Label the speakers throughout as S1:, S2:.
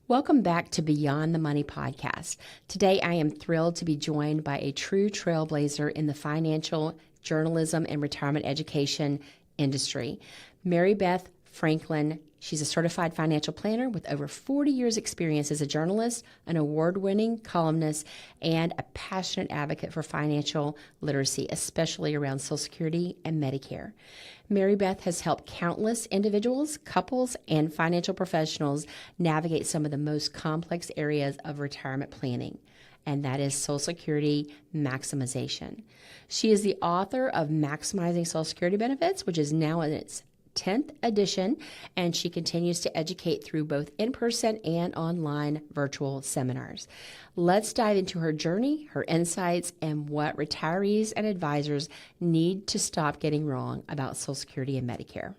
S1: Welcome back to Beyond the Money podcast. Today, I am thrilled to be joined by a true trailblazer in the financial journalism and retirement education industry, Mary Beth Franklin. She's a certified financial planner with over 40 years' experience as a journalist, an award-winning columnist, and a passionate advocate for financial literacy, especially around Social Security and Medicare. Mary Beth has helped countless individuals, couples, and financial professionals navigate some of the most complex areas of retirement planning, and that is Social Security maximization. She is the author of Maximizing Social Security Benefits, which is now in its 10th edition, and she continues to educate through both in-person and online virtual seminars. Let's dive into her journey, her insights, and what retirees and advisors need to stop getting wrong about Social Security and Medicare.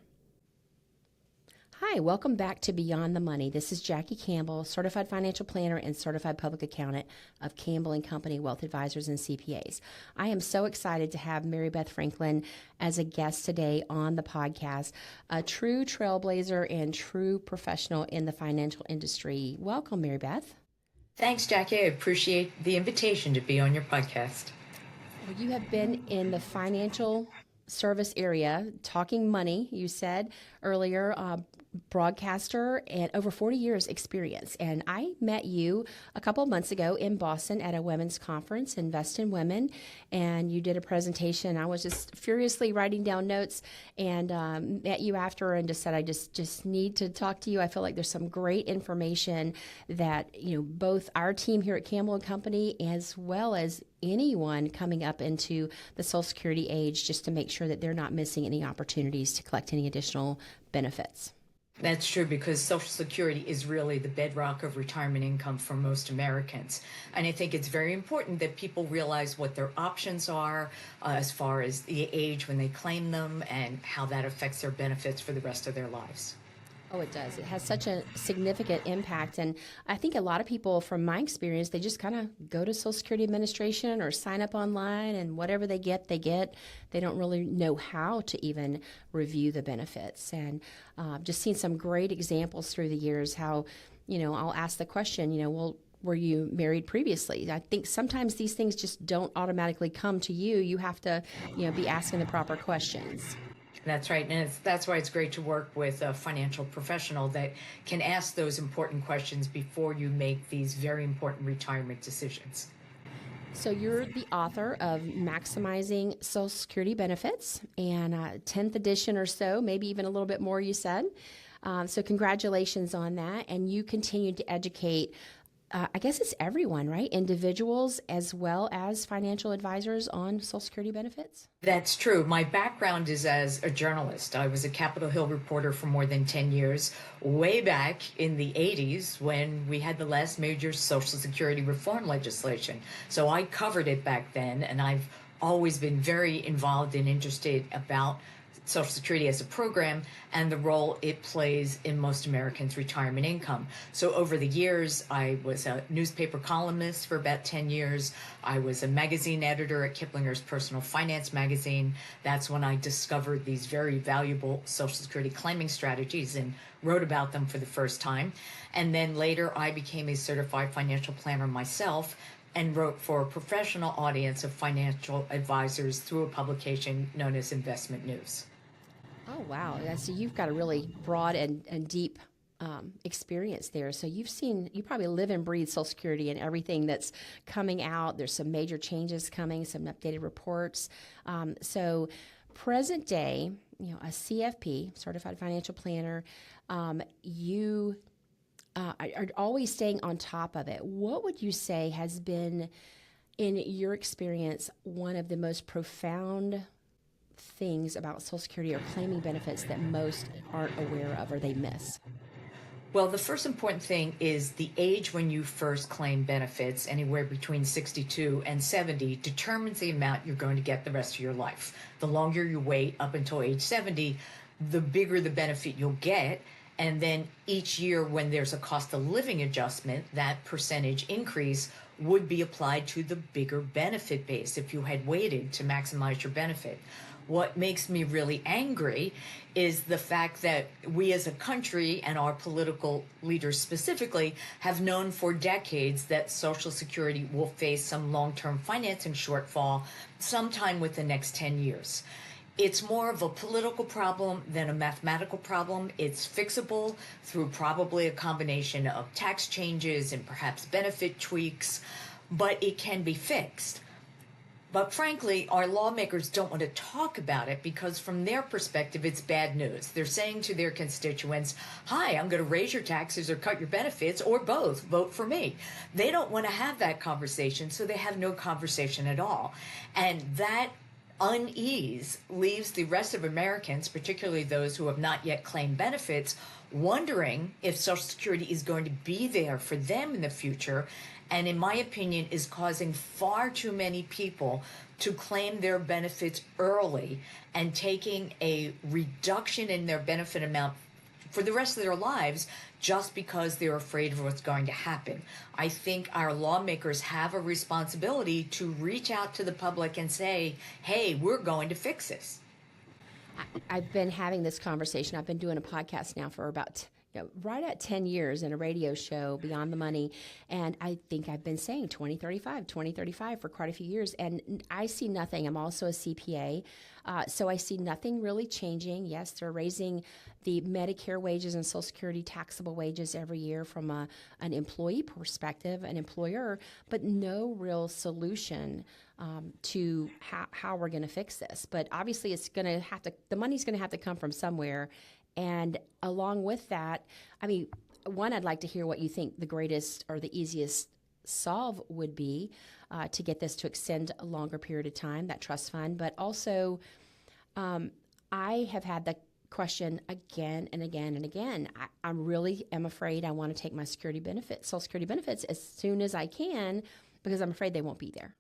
S1: Hi, welcome back to Beyond the Money. This is Jackie Campbell, certified financial planner and certified public accountant of Campbell & Company Wealth Advisors and CPAs. I am so excited to have Mary Beth Franklin as a guest today on the podcast, a true trailblazer and true professional in the financial industry. Welcome, Mary Beth.
S2: Thanks, Jackie. I appreciate the invitation to be on your podcast.
S1: Well, you have been in the financial service area, talking money, you said earlier, broadcaster, and over 40 years experience. And I met you a couple of months ago in Boston at a women's conference, Invest in Women, and you did a presentation. I was just furiously writing down notes and met you after and just said, I just need to talk to you. I feel like there's some great information that, both our team here at Campbell & Company as well as anyone coming up into the Social Security age, just to make sure that they're not missing any opportunities to collect any additional benefits.
S2: That's true, because Social Security is really the bedrock of retirement income for most Americans. And I think it's very important that people realize what their options are as far as the age when they claim them and how that affects their benefits for the rest of their lives.
S1: Oh, it does. It has such a significant impact. And I think a lot of people, from my experience, they just kind of go to Social Security Administration or sign up online, and whatever they get, they get. They don't really know how to even review the benefits. And just seen some great examples through the years how, I'll ask the question, well, were you married previously? I think sometimes these things just don't automatically come to you. You have to, be asking the proper questions.
S2: That's right. And that's why it's great to work with a financial professional that can ask those important questions before you make these very important retirement decisions.
S1: So you're the author of Maximizing Social Security Benefits, and 10th edition or so, maybe even a little bit more, you said. So congratulations on that. And you continue to educate, I guess it's everyone, right? Individuals as well as financial advisors on Social Security benefits?
S2: That's true. My background is as a journalist. I was a Capitol Hill reporter for more than 10 years, way back in the 80s when we had the last major Social Security reform legislation. So I covered it back then, and I've always been very involved and interested about Social Security as a program and the role it plays in most Americans' retirement income. So over the years, I was a newspaper columnist for about 10 years. I was a magazine editor at Kiplinger's Personal Finance magazine. That's when I discovered these very valuable Social Security claiming strategies and wrote about them for the first time. And then later, I became a certified financial planner myself and wrote for a professional audience of financial advisors through a publication known as Investment News.
S1: Oh, wow. So you've got a really broad and deep experience there. So you probably live and breathe Social Security and everything that's coming out. There's some major changes coming, some updated reports. So present day, a CFP, Certified Financial Planner, you are always staying on top of it. What would you say has been, in your experience, one of the most profound things about Social Security or claiming benefits that most aren't aware of or they miss?
S2: Well, the first important thing is the age when you first claim benefits, anywhere between 62 and 70, determines the amount you're going to get the rest of your life. The longer you wait up until age 70, the bigger the benefit you'll get. And then each year when there's a cost of living adjustment, that percentage increase would be applied to the bigger benefit base if you had waited to maximize your benefit. What makes me really angry is the fact that we as a country and our political leaders specifically have known for decades that Social Security will face some long-term financing shortfall sometime within the next 10 years. It's more of a political problem than a mathematical problem. It's fixable through probably a combination of tax changes and perhaps benefit tweaks, but it can be fixed. But frankly, our lawmakers don't want to talk about it because from their perspective, it's bad news. They're saying to their constituents, hi, I'm going to raise your taxes or cut your benefits or both. Vote for me. They don't want to have that conversation, so they have no conversation at all. And that unease leaves the rest of Americans, particularly those who have not yet claimed benefits, wondering if Social Security is going to be there for them in the future, and in my opinion is causing far too many people to claim their benefits early and taking a reduction in their benefit amount for the rest of their lives just because they're afraid of what's going to happen. I think our lawmakers have a responsibility to reach out to the public and say, hey, we're going to fix this.
S1: I've been having this conversation. I've been doing a podcast now for about right at 10 years in a radio show, Beyond the Money. And I think I've been saying 2035 for quite a few years. And I see nothing. I'm also a CPA. So I see nothing really changing. Yes, they're raising the Medicare wages and Social Security taxable wages every year from an employee perspective, an employer, but no real solution to how we're going to fix this. But obviously the money's going to have to come from somewhere. And along with that, I mean, one, I'd like to hear what you think the greatest or the easiest solve would be to get this to extend a longer period of time, that trust fund. But also, I have had the question again and again and again. I really am afraid I want to take my Social Security benefits as soon as I can because I'm afraid they won't be there.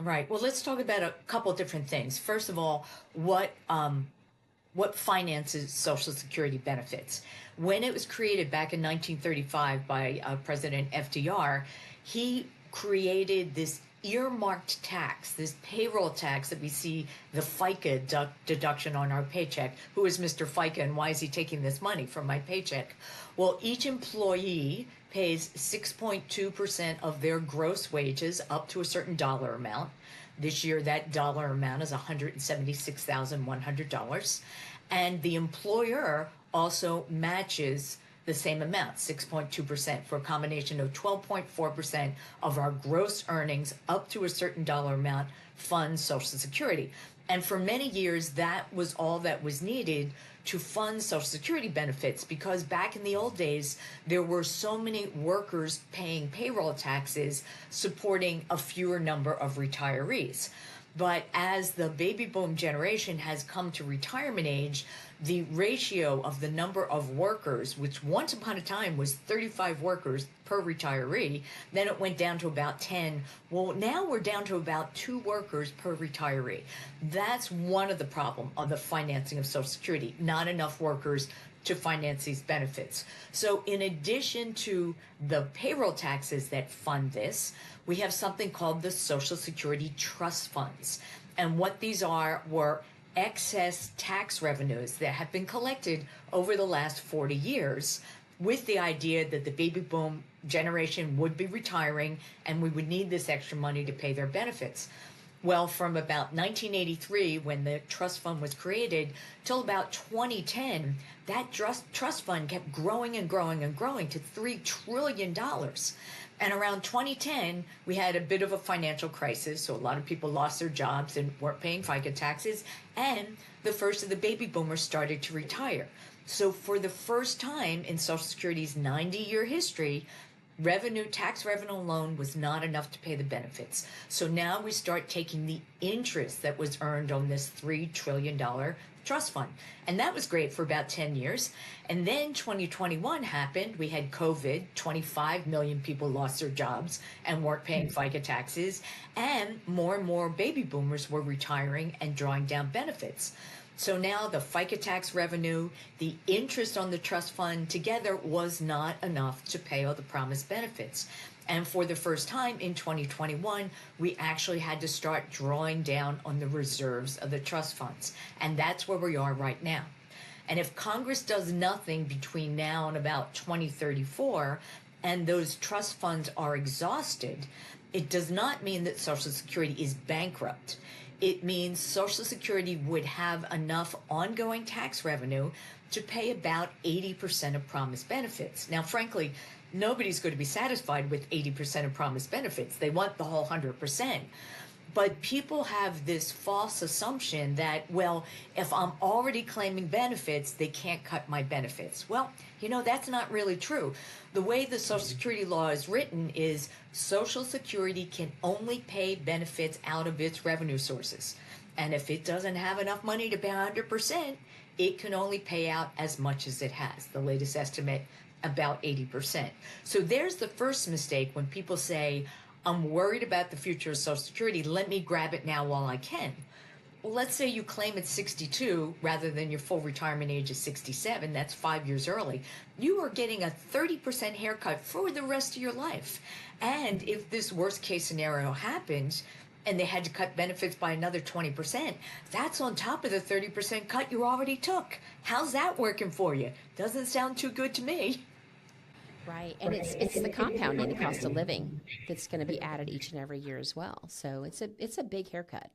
S2: Right. Well, let's talk about a couple of different things. First of all, what finances Social Security benefits? When it was created back in 1935 by President FDR, he created this earmarked tax, this payroll tax that we see the FICA deduction on our paycheck. Who is Mr. FICA and why is he taking this money from my paycheck? Well, each employee pays 6.2% of their gross wages up to a certain dollar amount. This year, that dollar amount is $176,100. And the employer also matches the same amount, 6.2%, for a combination of 12.4% of our gross earnings up to a certain dollar amount funds Social Security. And for many years, that was all that was needed to fund Social Security benefits, because back in the old days, there were so many workers paying payroll taxes supporting a fewer number of retirees. But as the baby boom generation has come to retirement age, the ratio of the number of workers, which once upon a time was 35 workers per retiree, then it went down to about 10. Well, now we're down to about 2 workers per retiree. That's one of the problems of the financing of Social Security, not enough workers to finance these benefits. So in addition to the payroll taxes that fund this, we have something called the Social Security trust funds. And what these were excess tax revenues that have been collected over the last 40 years with the idea that the baby boom generation would be retiring and we would need this extra money to pay their benefits. Well, from about 1983, when the trust fund was created, till about 2010, that trust fund kept growing and growing and growing to $3 trillion. And around 2010, we had a bit of a financial crisis, so a lot of people lost their jobs and weren't paying FICA taxes, and the first of the baby boomers started to retire. So for the first time in Social Security's 90-year history, tax revenue alone was not enough to pay the benefits. So now we start taking the interest that was earned on this $3 trillion trust fund. And that was great for about 10 years. And then 2021 happened. We had COVID. 25 million people lost their jobs and weren't paying FICA taxes. And more baby boomers were retiring and drawing down benefits. So now the FICA tax revenue, the interest on the trust fund together was not enough to pay all the promised benefits. And for the first time in 2021, we actually had to start drawing down on the reserves of the trust funds. And that's where we are right now. And if Congress does nothing between now and about 2034, and those trust funds are exhausted, it does not mean that Social Security is bankrupt. It means Social Security would have enough ongoing tax revenue to pay about 80% of promised benefits. Now, frankly, nobody's going to be satisfied with 80% of promised benefits. They want the whole 100%. But people have this false assumption that, well, if I'm already claiming benefits, they can't cut my benefits. Well, that's not really true. The way the Social Security law is written is Social Security can only pay benefits out of its revenue sources. And if it doesn't have enough money to pay 100%, it can only pay out as much as it has. The latest estimate, about 80%. So there's the first mistake when people say, I'm worried about the future of Social Security. Let me grab it now while I can. Well, let's say you claim at 62 rather than your full retirement age of 67. That's 5 years early. You are getting a 30% haircut for the rest of your life. And if this worst case scenario happens and they had to cut benefits by another 20%, that's on top of the 30% cut you already took. How's that working for you? Doesn't sound too good to me.
S1: Right, and it's the compounding, the cost of living that's going to be added each and every year as well. So it's a big haircut.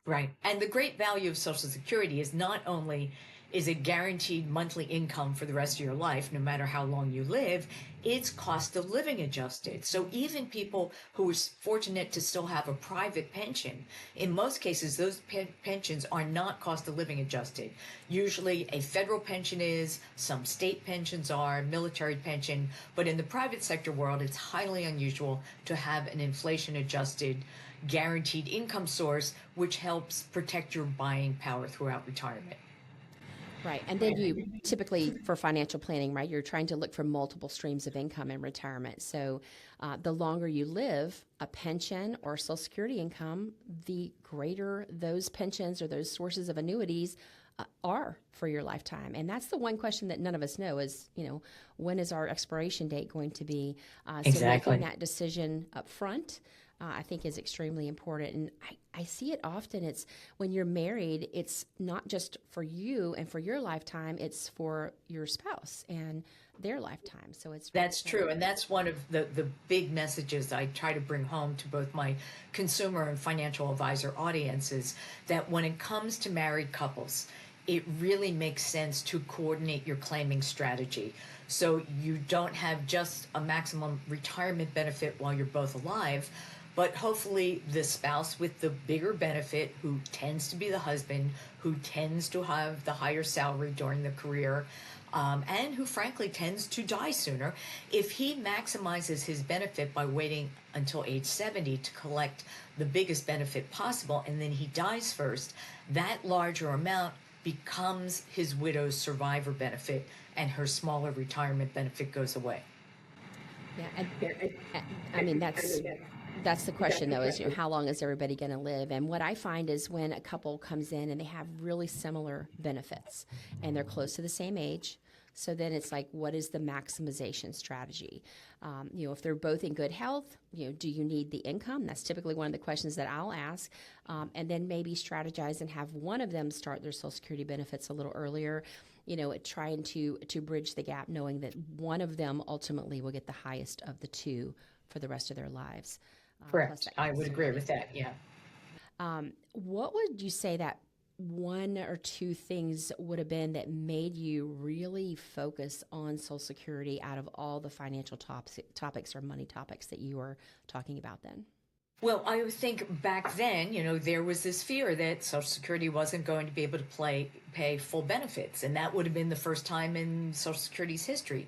S2: Right. And the great value of Social Security is not only is it guaranteed monthly income for the rest of your life, no matter how long you live, it's cost of living adjusted. So even people who are fortunate to still have a private pension, in most cases, those pensions are not cost of living adjusted. Usually a federal pension is, some state pensions are, military pension, but in the private sector world, it's highly unusual to have an inflation adjusted guaranteed income source, which helps protect your buying power throughout retirement.
S1: Right. And then you typically, for financial planning, right, you're trying to look for multiple streams of income in retirement. So the longer you live, a pension or Social Security income, the greater those pensions or those sources of annuities are for your lifetime. And that's the one question that none of us know is, when is our expiration date going to be? So making that decision up front, I think is extremely important. And I see it often. It's when you're married, it's not just for you and for your lifetime, it's for your spouse and their lifetime. So that's
S2: true. And that's one of the big messages I try to bring home to both my consumer and financial advisor audiences, that when it comes to married couples, it really makes sense to coordinate your claiming strategy. So you don't have just a maximum retirement benefit while you're both alive, but hopefully the spouse with the bigger benefit, who tends to be the husband, who tends to have the higher salary during the career, and who frankly tends to die sooner, if he maximizes his benefit by waiting until age 70 to collect the biggest benefit possible, and then he dies first, that larger amount becomes his widow's survivor benefit, and her smaller retirement benefit goes away.
S1: Yeah, I mean, that's the question, though, is how long is everybody going to live? And what I find is when a couple comes in and they have really similar benefits and they're close to the same age, so then it's like, what is the maximization strategy? If they're both in good health, do you need the income? That's typically one of the questions that I'll ask. And then maybe strategize and have one of them start their Social Security benefits a little earlier, trying to bridge the gap, knowing that one of them ultimately will get the highest of the two for the rest of their lives.
S2: Correct. I would agree with that. Yeah.
S1: What would you say that one or two things would have been that made you really focus on Social Security out of all the financial topics or money topics that you were talking about then?
S2: Well, I would think back then, there was this fear that Social Security wasn't going to be able to pay full benefits. And that would have been the first time in Social Security's history.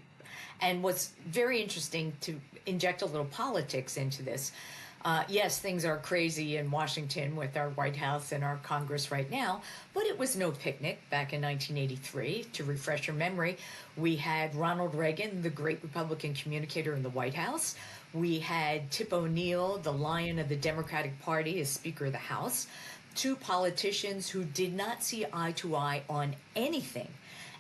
S2: And what's very interesting, to inject a little politics into this, yes, things are crazy in Washington with our White House and our Congress right now, but it was no picnic back in 1983. To refresh your memory, we had Ronald Reagan, the great Republican communicator, in the White House. We had Tip O'Neill, the lion of the Democratic Party, as Speaker of the House. two politicians who did not see eye to eye on anything.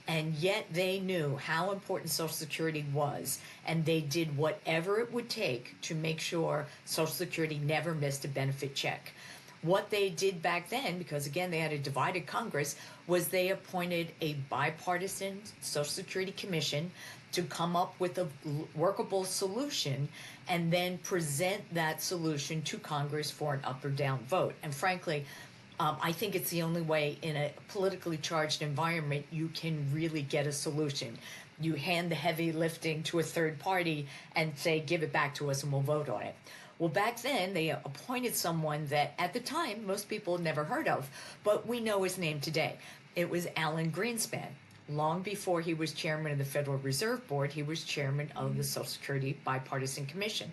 S2: And yet they knew how important Social Security was, and they did whatever it would take to make sure Social Security never missed a benefit check. What they did back then, because again they had a divided Congress, was they appointed a bipartisan Social Security Commission to come up with a workable solution and then present that solution to Congress for an up or down vote. And frankly, I think it's the only way in a politically charged environment you can really get a solution. You hand the heavy lifting to a third party and say, give it back to us and we'll vote on it. Well, back then, they appointed someone that at the time most people had never heard of, but we know his name today. It was Alan Greenspan. Long before he was chairman of the Federal Reserve Board, he was chairman of the Social Security Bipartisan Commission.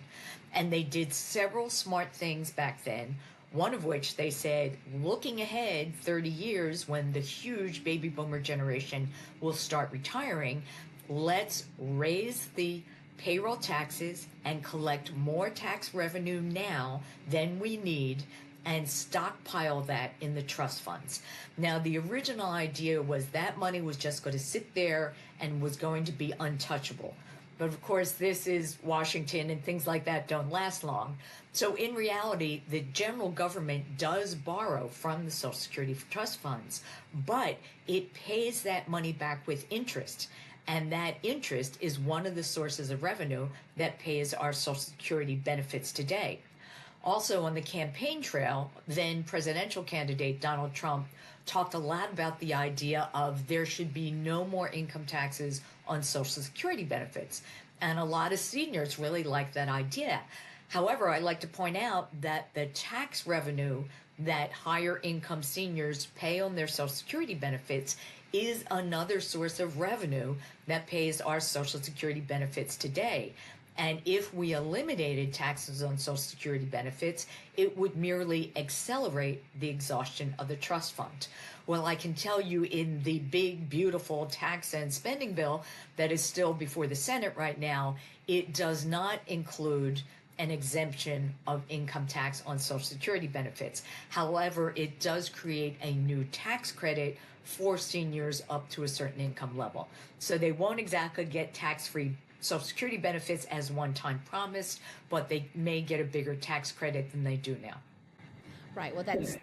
S2: And they did several smart things back then. One of which they said, looking ahead 30 years when the huge baby boomer generation will start retiring, let's raise the payroll taxes and collect more tax revenue now than we need and stockpile that in the trust funds. Now, the original idea was that money was just going to sit there and was going to be untouchable. But of course, this is Washington and things like that don't last long. So in reality, the general government does borrow from the Social Security trust funds, but it pays that money back with interest. And that interest is one of the sources of revenue that pays our Social Security benefits today. Also on the campaign trail, then presidential candidate Donald Trump talked a lot about the idea of there should be no more income taxes on Social Security benefits. And a lot of seniors really like that idea. However, I like to point out that the tax revenue that higher income seniors pay on their Social Security benefits is another source of revenue that pays our Social Security benefits today. And if we eliminated taxes on Social Security benefits, it would merely accelerate the exhaustion of the trust fund. Well, I can tell you in the big, beautiful tax and spending bill that is still before the Senate right now, it does not include an exemption of income tax on Social Security benefits. However, it does create a new tax credit for seniors up to a certain income level. So they won't exactly get tax-free Social Security benefits as one-time promised, but they may get a bigger tax credit than they do now.
S1: Right. Well, that's,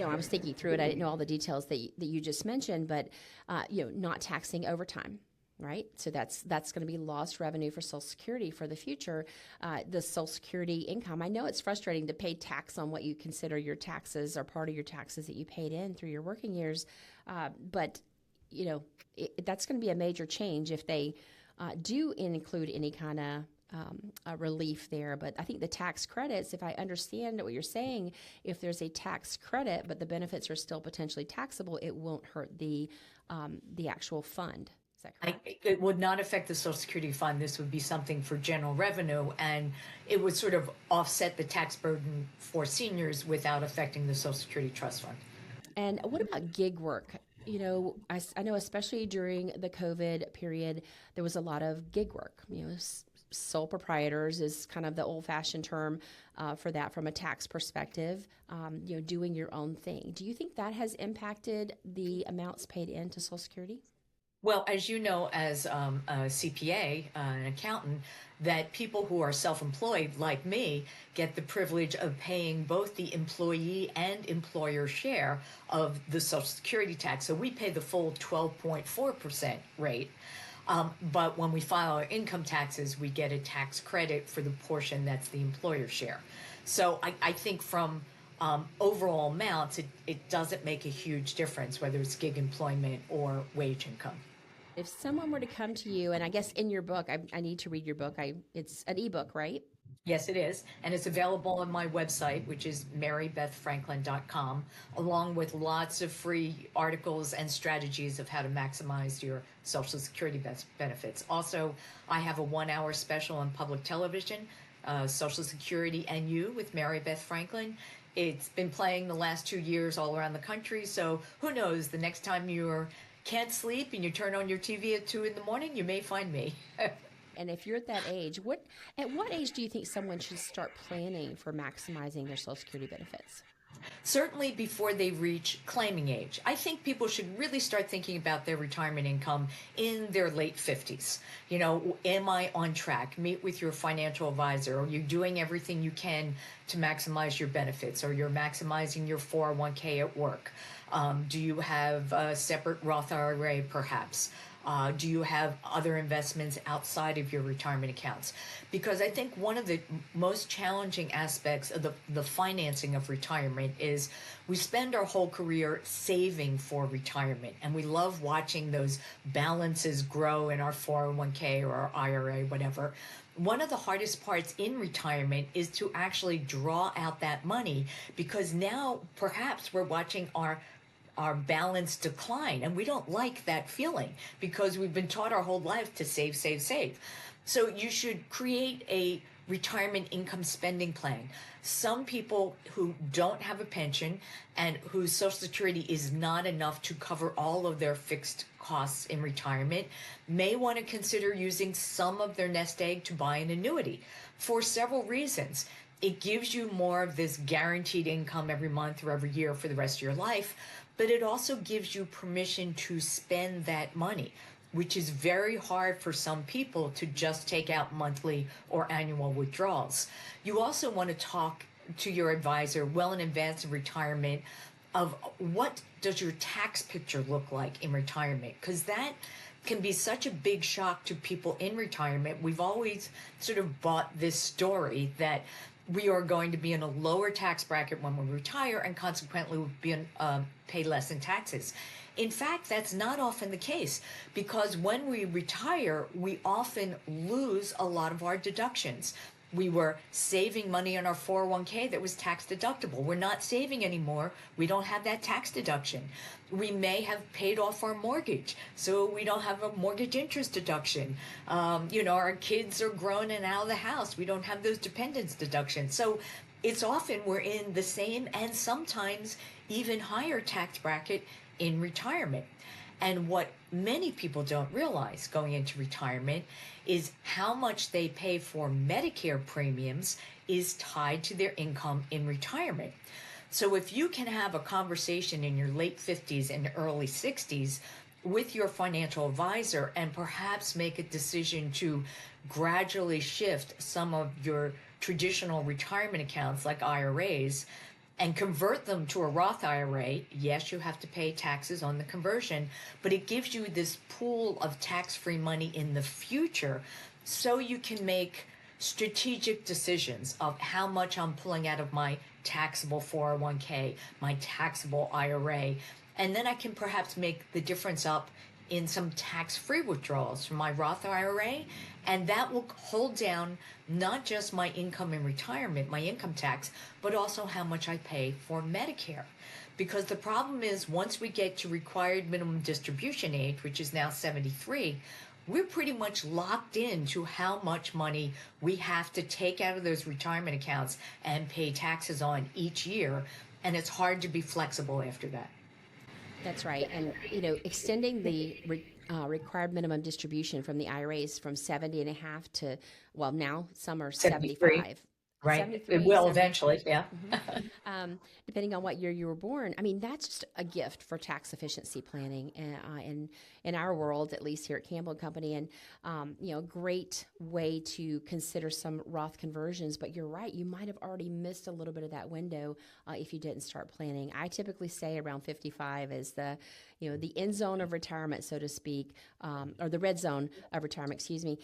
S1: I was thinking through it. I didn't know all the details that you just mentioned, but, not taxing overtime. Right. So that's going to be lost revenue for Social Security for the future. The Social Security income. I know it's frustrating to pay tax on what you consider your taxes or part of your taxes that you paid in through your working years. But, that's going to be a major change if they do include any kind of a relief there. But I think the tax credits, if I understand what you're saying, if there's a tax credit, but the benefits are still potentially taxable, it won't hurt the actual fund. Is that correct?
S2: It would not affect the Social Security fund. This would be something for general revenue, and it would sort of offset the tax burden for seniors without affecting the Social Security trust fund.
S1: And what about gig work? I know especially during the COVID period, there was a lot of gig work. Sole proprietors is kind of the old-fashioned term for that from a tax perspective, doing your own thing. Do you think that has impacted the amounts paid into Social Security?
S2: Well, as you know, as a CPA, an accountant, that people who are self-employed like me get the privilege of paying both the employee and employer share of the Social Security tax. So we pay the full 12.4% rate. But when we file our income taxes, we get a tax credit for the portion that's the employer share. So I think from overall amounts, it doesn't make a huge difference whether it's gig employment or wage income.
S1: If someone were to come to you, and I guess in your book, I need to read your book. It's an ebook, right?
S2: Yes, it is. And it's available on my website, which is marybethfranklin.com, along with lots of free articles and strategies of how to maximize your Social Security benefits. Also, I have a 1-hour special on public television, Social Security and You with Mary Beth Franklin. It's been playing the last 2 years all around the country. So who knows, the next time you can't sleep and you turn on your TV at 2 a.m, you may find me.
S1: And if you're at that age, at what age do you think someone should start planning for maximizing their Social Security benefits?
S2: Certainly before they reach claiming age. I think people should really start thinking about their retirement income in their late 50s. You know, am I on track? Meet with your financial advisor. Are you doing everything you can to maximize your benefits? Or you're maximizing your 401k at work? Do you have a separate Roth IRA perhaps? Do you have other investments outside of your retirement accounts? Because I think one of the most challenging aspects of the financing of retirement is we spend our whole career saving for retirement, and we love watching those balances grow in our 401k or our IRA, whatever. One of the hardest parts in retirement is to actually draw out that money, because now perhaps we're watching our balance decline. And we don't like that feeling because we've been taught our whole life to save, save, save. So you should create a retirement income spending plan. Some people who don't have a pension and whose Social Security is not enough to cover all of their fixed costs in retirement may want to consider using some of their nest egg to buy an annuity for several reasons. It gives you more of this guaranteed income every month or every year for the rest of your life, but it also gives you permission to spend that money, which is very hard for some people to just take out monthly or annual withdrawals. You also want to talk to your advisor well in advance of retirement of what does your tax picture look like in retirement, because that can be such a big shock to people in retirement. We've always sort of bought this story that we are going to be in a lower tax bracket when we retire, and consequently we'll be pay less in taxes. In fact, that's not often the case, because when we retire, we often lose a lot of our deductions. We were saving money in our 401k that was tax deductible. We're not saving anymore. We don't have that tax deduction. We may have paid off our mortgage, so we don't have a mortgage interest deduction. Our kids are grown and out of the house. We don't have those dependence deductions. So it's often we're in the same and sometimes even higher tax bracket in retirement. And what many people don't realize going into retirement is how much they pay for Medicare premiums is tied to their income in retirement. So if you can have a conversation in your late 50s and early 60s with your financial advisor and perhaps make a decision to gradually shift some of your traditional retirement accounts like IRAs and convert them to a Roth IRA, yes, you have to pay taxes on the conversion, but it gives you this pool of tax-free money in the future so you can make strategic decisions of how much I'm pulling out of my taxable 401k, my taxable IRA, and then I can perhaps make the difference up in some tax-free withdrawals from my Roth IRA, and that will hold down not just my income in retirement, my income tax, but also how much I pay for Medicare. Because the problem is once we get to required minimum distribution age, which is now 73, we're pretty much locked into how much money we have to take out of those retirement accounts and pay taxes on each year, and it's hard to be flexible after that.
S1: That's right. And, extending the required minimum distribution from the IRAs from 70 and a half to, well, now some are
S2: 73.
S1: 75.
S2: Right.
S1: 73,
S2: It will
S1: 73.
S2: eventually, yeah.
S1: Depending on what year you were born. I mean, that's just a gift for tax efficiency planning in our world, at least here at Campbell and Company. And, great way to consider some Roth conversions. But you're right, you might have already missed a little bit of that window if you didn't start planning. I typically say around 55 is the end zone of retirement, so to speak, or the red zone of retirement, excuse me,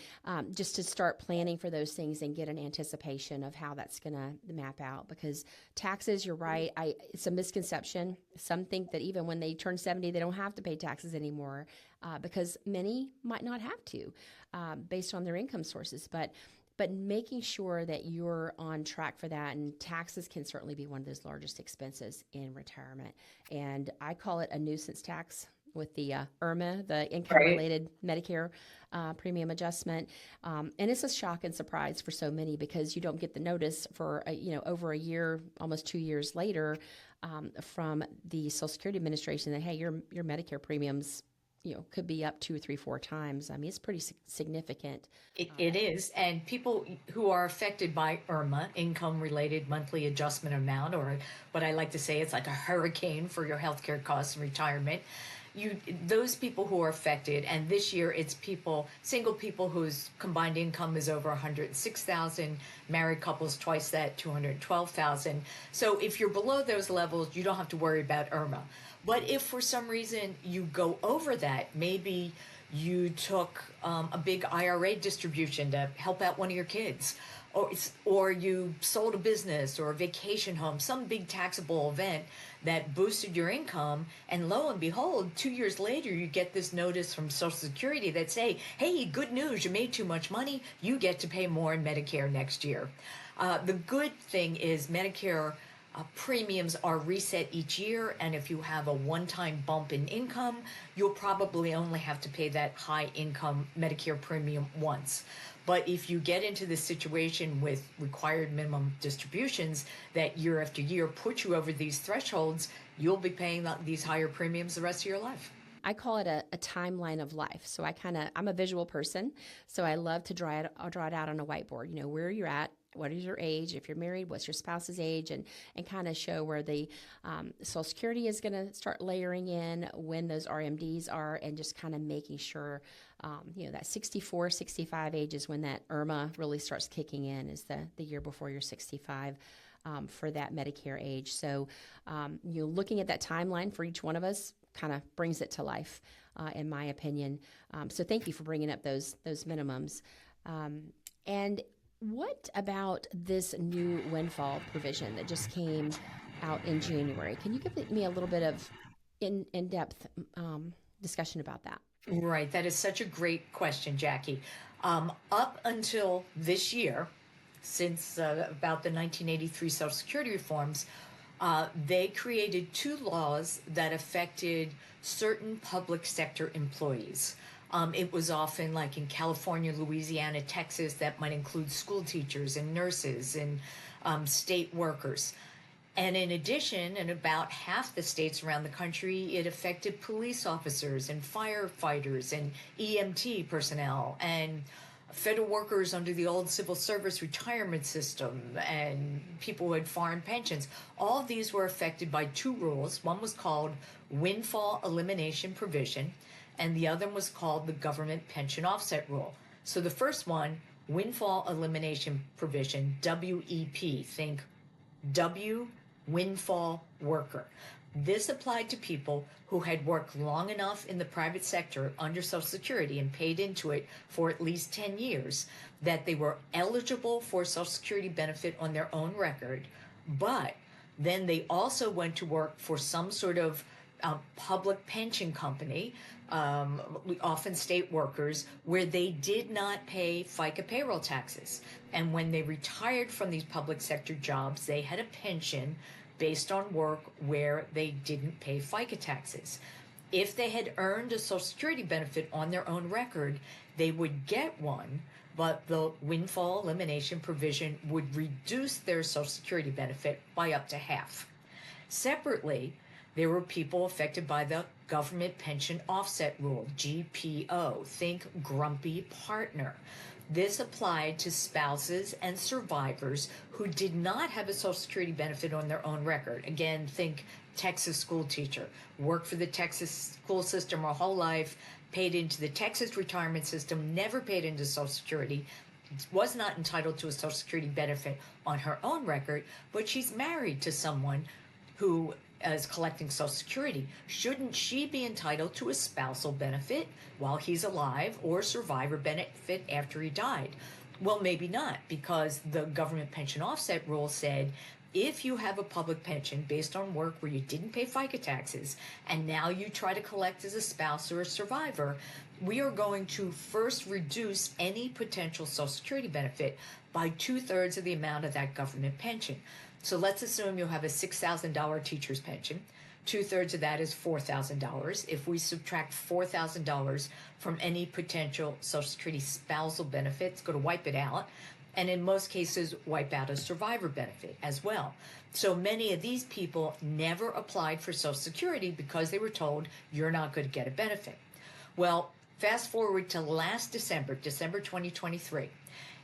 S1: just to start planning for those things and get an anticipation of how that's going to map out. Because taxes, you're right, it's a misconception. Some think that even when they turn 70, they don't have to pay taxes anymore because many might not have to based on their income sources. But making sure that you're on track for that, and taxes can certainly be one of those largest expenses in retirement. And I call it a nuisance tax with the IRMA, the income-related Medicare premium adjustment. And it's a shock and surprise for so many because you don't get the notice for, over a year, almost 2 years later from the Social Security Administration that, hey, your Medicare premiums could be up 2, 3, 4 times. I mean, it's pretty significant.
S2: It is. And people who are affected by IRMA, income related monthly adjustment amount, or what I like to say, it's like a hurricane for your healthcare costs and retirement. Those people who are affected, and this year it's single people whose combined income is over 106,000, married couples twice that, 212,000. So if you're below those levels, you don't have to worry about IRMA. But if for some reason you go over that, maybe you took a big IRA distribution to help out one of your kids, or you sold a business or a vacation home, some big taxable event that boosted your income, and lo and behold, 2 years later, you get this notice from Social Security that say, hey, good news, you made too much money, you get to pay more in Medicare next year. The good thing is Medicare premiums are reset each year, and if you have a one-time bump in income, you'll probably only have to pay that high income Medicare premium once. But if you get into this situation with required minimum distributions that year after year put you over these thresholds, you'll be paying these higher premiums the rest of your life.
S1: I call it a timeline of life. So I'm a visual person, so I love to I'll draw it out on a whiteboard, where you're at, what is your age, if you're married, what's your spouse's age, and kind of show where the Social Security is going to start layering in, when those RMDs are, and just kind of making sure, that 64, 65 age is when that IRMA really starts kicking in, is the year before you're 65. For that Medicare age. So, looking at that timeline for each one of us kind of brings it to life, in my opinion. So thank you for bringing up those minimums. And what about this new windfall provision that just came out in January? Can you give me a little bit of in-depth discussion about that?
S2: Right. That is such a great question, Jackie. Up until this year, since about the 1983 Social Security reforms, they created 2 laws that affected certain public sector employees. It was often like in California, Louisiana, Texas, that might include school teachers and nurses and state workers. And in addition, in about half the states around the country, it affected police officers and firefighters and EMT personnel and federal workers under the old civil service retirement system and people who had foreign pensions. All of these were affected by 2 rules. One was called windfall elimination provision, and the other was called the government pension offset rule. So the first one, windfall elimination provision, WEP, think W, windfall worker. This applied to people who had worked long enough in the private sector under Social Security and paid into it for at least 10 years that they were eligible for Social Security benefit on their own record, but then they also went to work for some sort of public pension company, often state workers, where they did not pay FICA payroll taxes. And when they retired from these public sector jobs, they had a pension based on work where they didn't pay FICA taxes. If they had earned a Social Security benefit on their own record, they would get one, but the windfall elimination provision would reduce their Social Security benefit by up to half. Separately, there were people affected by the government pension offset rule, GPO, think grumpy partner. This applied to spouses and survivors who did not have a Social Security benefit on their own record. Again, think Texas school teacher, worked for the Texas school system her whole life, paid into the Texas retirement system, never paid into Social Security, was not entitled to a Social Security benefit on her own record, but she's married to someone who is collecting Social Security. Shouldn't she be entitled to a spousal benefit while he's alive or survivor benefit after he died? Well, maybe not, because the government pension offset rule said if you have a public pension based on work where you didn't pay FICA taxes and now you try to collect as a spouse or a survivor, we are going to first reduce any potential Social Security benefit by 2/3 of the amount of that government pension. So let's assume you'll have a $6,000 teacher's pension. 2/3 of that is $4,000. If we subtract $4,000 from any potential Social Security spousal benefits, go to wipe it out, and in most cases wipe out a survivor benefit as well. So many of these people never applied for Social Security because they were told you're not going to get a benefit. Well, fast forward to last December, December 2023.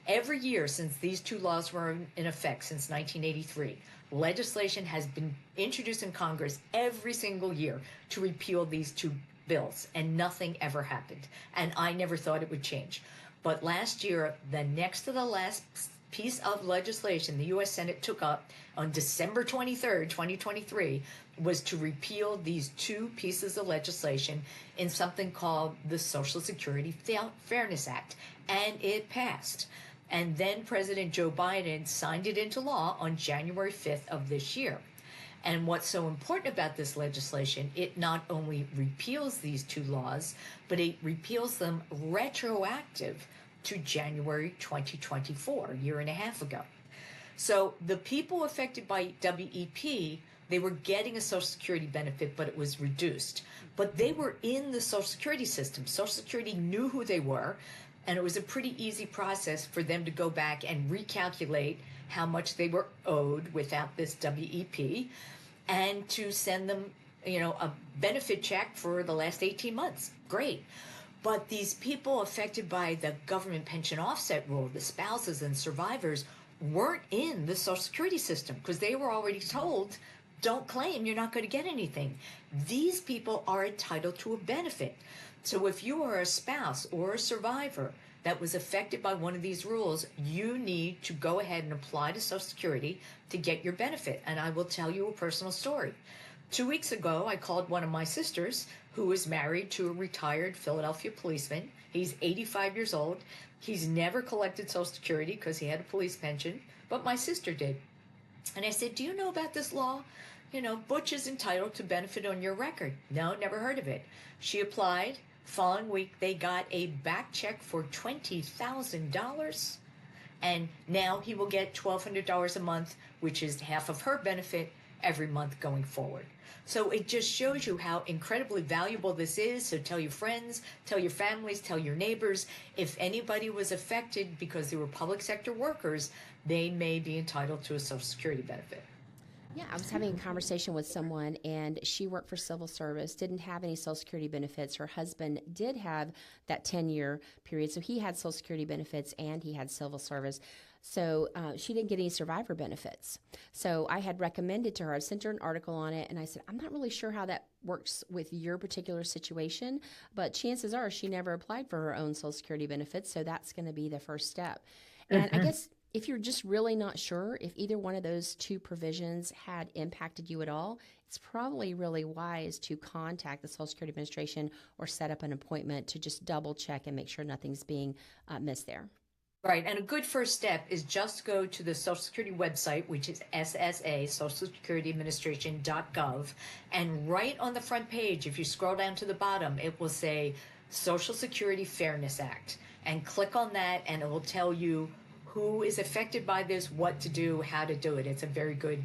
S2: Every year since these two laws were in effect, since 1983, legislation has been introduced in Congress every single year to repeal these two bills, and nothing ever happened. And I never thought it would change. But last year, the next to the last piece of legislation the U.S. Senate took up on December 23rd, 2023, was to repeal these two pieces of legislation in something called the Social Security Fairness Act. And it passed. And then President Joe Biden signed it into law on January 5th of this year. And what's so important about this legislation, it not only repeals these two laws, but it repeals them retroactive to January 2024, a year and a half ago. So the people affected by WEP, they were getting a Social Security benefit, but it was reduced. But they were in the Social Security system. Social Security knew who they were, and it was a pretty easy process for them to go back and recalculate how much they were owed without this WEP, and to send them, a benefit check for the last 18 months. Great. But these people affected by the government pension offset rule, the spouses and survivors, weren't in the Social Security system because they were already told, don't claim, you're not going to get anything. These people are entitled to a benefit. So if you are a spouse or a survivor that was affected by one of these rules, you need to go ahead and apply to Social Security to get your benefit. And I will tell you a personal story. 2 weeks ago, I called one of my sisters who is married to a retired Philadelphia policeman. He's 85 years old. He's never collected Social Security because he had a police pension, but my sister did. And I said, do you know about this law? Butch is entitled to benefit on your record. No, never heard of it. She applied. Following week, they got a back check for $20,000. And now he will get $1,200 a month, which is half of her benefit every month going forward. So it just shows you how incredibly valuable this is. So tell your friends, tell your families, tell your neighbors. If anybody was affected because they were public sector workers, they may be entitled to a Social Security benefit.
S1: Yeah, I was having a conversation with someone, and she worked for civil service, didn't have any Social Security benefits. Her husband did have that 10-year period, so he had Social Security benefits and he had civil service. So she didn't get any survivor benefits. So I had recommended to her, I sent her an article on it, and I said, I'm not really sure how that works with your particular situation, but chances are she never applied for her own Social Security benefits, so that's going to be the first step. And I guess if you're just really not sure if either one of those two provisions had impacted you at all, it's probably really wise to contact the Social Security Administration or set up an appointment to just double check and make sure nothing's being missed there.
S2: Right. And a good first step is just go to the Social Security website, which is SSA, socialsecurityadministration.gov. And right on the front page, if you scroll down to the bottom, it will say Social Security Fairness Act. And click on that, and it will tell you who is affected by this, what to do, how to do it. It's a very good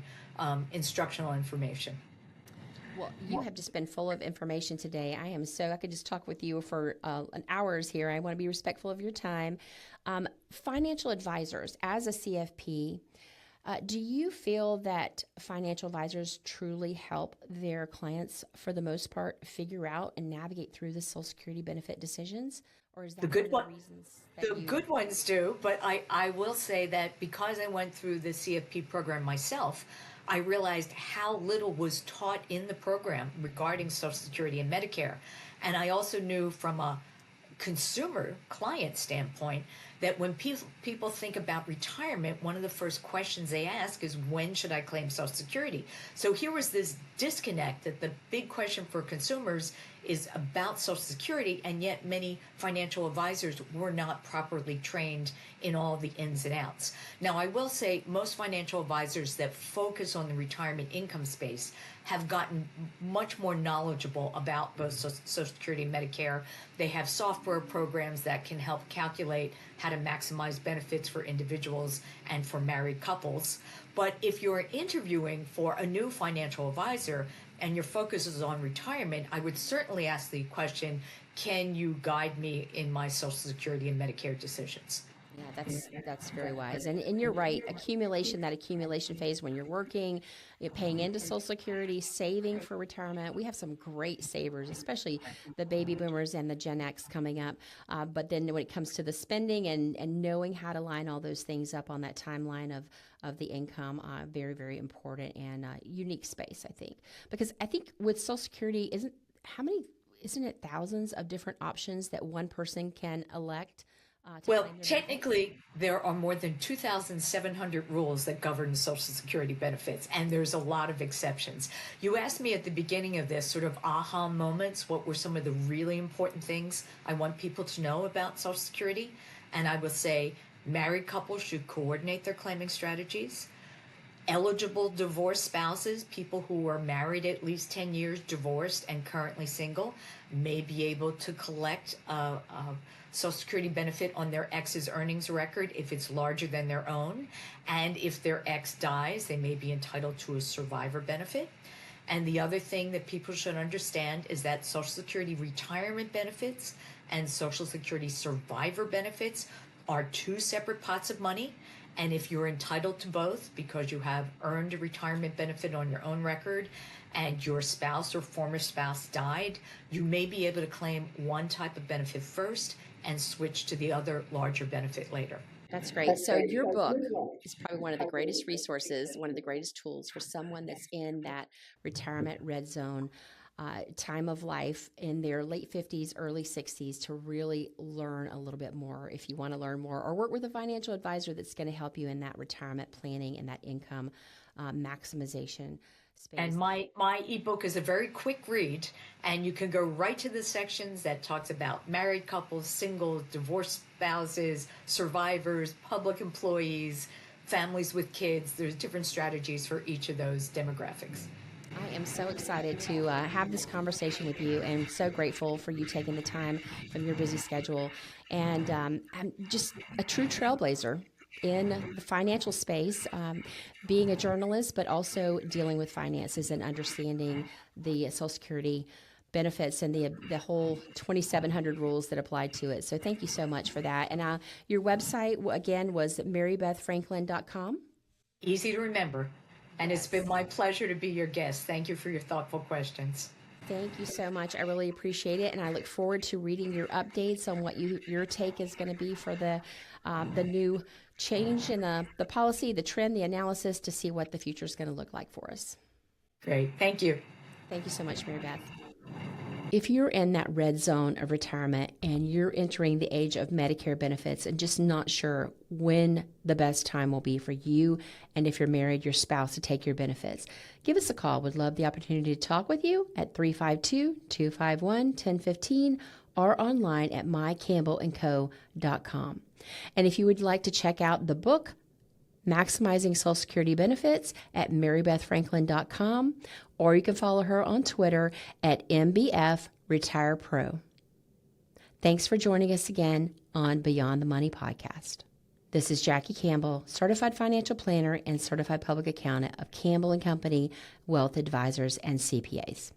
S2: instructional information.
S1: Well, you have just been full of information today. I could just talk with you for an hours here. I want to be respectful of your time. Financial advisors, as a CFP, do you feel that financial advisors truly help their clients, for the most part, figure out and navigate through the Social Security benefit decisions? Or is that
S2: the
S1: one of the reasons that
S2: the good ones do, but I will say that because I went through the CFP program myself, I realized how little was taught in the program regarding Social Security and Medicare. And I also knew from a consumer client standpoint that when people think about retirement, one of the first questions they ask is, when should I claim Social Security? So here was this disconnect that the big question for consumers is about Social Security, and yet many financial advisors were not properly trained in all the ins and outs. Now, I will say most financial advisors that focus on the retirement income space have gotten much more knowledgeable about both Social Security and Medicare. They have software programs that can help calculate how to maximize benefits for individuals and for married couples. But if you're interviewing for a new financial advisor and your focus is on retirement, I would certainly ask the question, can you guide me in my Social Security and Medicare decisions?
S1: Yeah, that's very wise. And you're right. That accumulation phase when you're working, you're paying into Social Security, saving for retirement. We have some great savers, especially the baby boomers and the Gen X coming up. But then when it comes to the spending and knowing how to line all those things up on that timeline of the income, very, very important and unique space, I think. Because I think with Social Security, isn't it thousands of different options that one person can elect? To
S2: Well,
S1: claim their benefits?
S2: technically, there are more than 2,700 rules that govern Social Security benefits, and there's a lot of exceptions. You asked me at the beginning of this sort of aha moments, what were some of the really important things I want people to know about Social Security? And I will say married couples should coordinate their claiming strategies. Eligible divorced spouses, people who are married at least 10 years, divorced, and currently single, may be able to collect a Social Security benefit on their ex's earnings record if it's larger than their own. And if their ex dies, they may be entitled to a survivor benefit. And the other thing that people should understand is that Social Security retirement benefits and Social Security survivor benefits are two separate pots of money. And if you're entitled to both because you have earned a retirement benefit on your own record and your spouse or former spouse died, you may be able to claim one type of benefit first and switch to the other larger benefit later.
S1: That's great. So your book is probably one of the greatest resources, one of the greatest tools for someone that's in that retirement red zone time of life in their late 50s, early 60s to really learn a little bit more if you want to learn more or work with a financial advisor that's going to help you in that retirement planning and that income maximization space.
S2: And my ebook is a very quick read, and you can go right to the sections that talks about married couples, singles, divorced spouses, survivors, public employees, families with kids. There's different strategies for each of those demographics.
S1: I am so excited to have this conversation with you and so grateful for you taking the time from your busy schedule. And I'm just a true trailblazer in the financial space, being a journalist, but also dealing with finances and understanding the Social Security benefits and the whole 2,700 rules that apply to it. So thank you so much for that. And your website, again, was marybethfranklin.com.
S2: Easy to remember. And it's been my pleasure to be your guest. Thank you for your thoughtful questions.
S1: Thank you so much. I really appreciate it, and I look forward to reading your updates on what your take is going to be for the new change in the policy, the trend, the analysis to see what the future is going to look like for us.
S2: Great. Thank you.
S1: Thank you so much, Mary Beth. If you're in that red zone of retirement and you're entering the age of Medicare benefits and just not sure when the best time will be for you and if you're married, your spouse to take your benefits, give us a call. We'd love the opportunity to talk with you at 352-251-1015 or online at mycampbellandco.com. And if you would like to check out the book, Maximizing Social Security Benefits at marybethfranklin.com, or you can follow her on Twitter at MBFRetirePro. Thanks for joining us again on Beyond the Money podcast. This is Jackie Campbell, Certified Financial Planner and Certified Public Accountant of Campbell & Company, Wealth Advisors and CPAs.